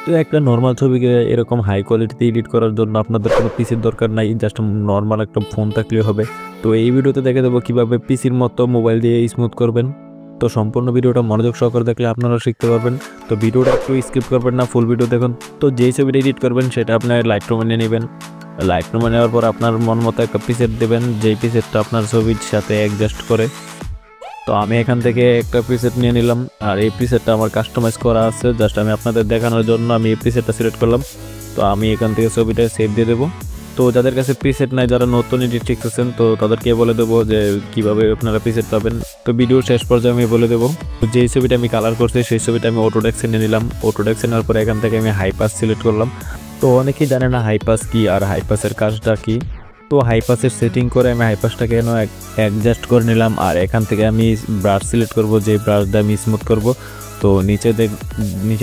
তো একটা নর্মাল ছবিকে এরকম হাই কোয়ালিটিতে এডিট করার জন্য আপনাদের কোনো পিসির দরকার নাই, জাস্ট নর্মাল একটা ফোন থাকলেই হবে। তো এই ভিডিওতে দেখে দেবো কিভাবে পিসির মতো মোবাইল দিয়ে স্মুথ করবেন। তো সম্পূর্ণ ভিডিওটা মনোযোগ সহকারে দেখলে আপনারা শিখতে পারবেন। তো ভিডিওটা একটু স্কিপ করবেন না, ফুল ভিডিও দেখুন। তো যেই ছবিটা এডিট করবেন সেটা আপনার লাইটরুমে নিয়ে নেবেন। লাইটরুমে নেওয়ার পর আপনার মন মতো একটা প্রিসেট দেবেন, যেই প্রিসেটটা আপনার ছবির সাথে অ্যাডজাস্ট করে। তো আমি এখান থেকে একটা প্রিসেট নিয়ে নিলাম, আর এই প্রিসেটটা আমার কাস্টমাইজ করা আছে, জাস্ট আমি আপনাদের দেখানোর জন্য আমি এই প্রিসেটটা সিলেক্ট করলাম। তো আমি এখান থেকে ছবিটা সেভ দিয়ে দেবো। তো যাদের কাছে প্রিসেট নাই, যারা নতুন এডিট শিখতেছেন, তো তাদেরকে বলে দেবো যে কিভাবে আপনারা প্রিসেট পাবেন। তো ভিডিওর শেষ পর্যায়ে আমি বলে দেবো। তো যেই ছবিটা আমি কালার করছি সেই ছবিটা আমি অটোডেস্কে নিয়ে নিলাম। অটোডেস্কে নেওয়ার পরে এখান থেকে আমি হাইপাস সিলেক্ট করলাম। তো অনেকেই জানে না হাইপাস কি আর হাইপাসের কাজটা কি। তো হাইপাসের সেটিং করে আমি হাইপাসটাকে অ্যাডজাস্ট করে নিলাম, আর এখান থেকে আমি ব্রাশ সিলেক্ট করব, যে ব্রাশ দিয়ে আমি স্মুথ করব। তো নিচে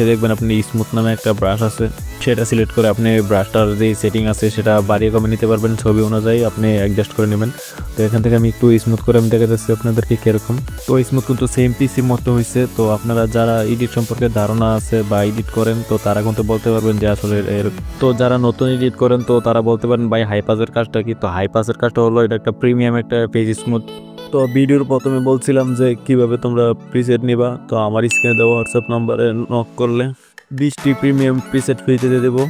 দেখবেন আপনি স্মুথ নামে একটা ব্রাশ আছে, সেটা সিলেক্ট করে আপনি ব্রাশটার যে সেটিং আছে সেটা বাড়িয়ে কমে নিতে পারবেন, ছবি অনুযায়ী আপনি অ্যাডজাস্ট করে নেবেন। তো এখান থেকে আমি একটু স্মুথ করে আমি দেখে যাচ্ছি আপনাদেরকে কীরকম। তো স্মুথ কিন্তু সেম পিসির মতো হয়েছে। তো আপনারা যারা এডিট সম্পর্কে ধারণা আছে বা এডিট করেন, তো তারা কিন্তু বলতে পারবেন যে আসলে তো যারা নতুন এডিট করেন তো তারা বলতে পারেন ভাই হাইপাসের কাজটা কি। তো হাইপাসের কাজটা হলো এটা একটা প্রিমিয়াম একটা পেজ স্মুথ। তো ভিডিওর প্রথমে বলছিলাম যে কিভাবে তোমরা প্রিসেট নিবা। তো আমার স্ক্রিনে দেওয়া হোয়াটসঅ্যাপ নাম্বারে নক করলে 20টি প্রিমিয়াম প্রিসেট ফ্রিতে দিয়ে দেবো।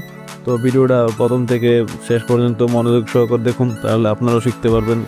তো ভিডিওটা প্রথম থেকে শেষ পর্যন্ত মনোযোগ সহকারে দেখুন, তাহলে আপনারাও শিখতে পারবেন।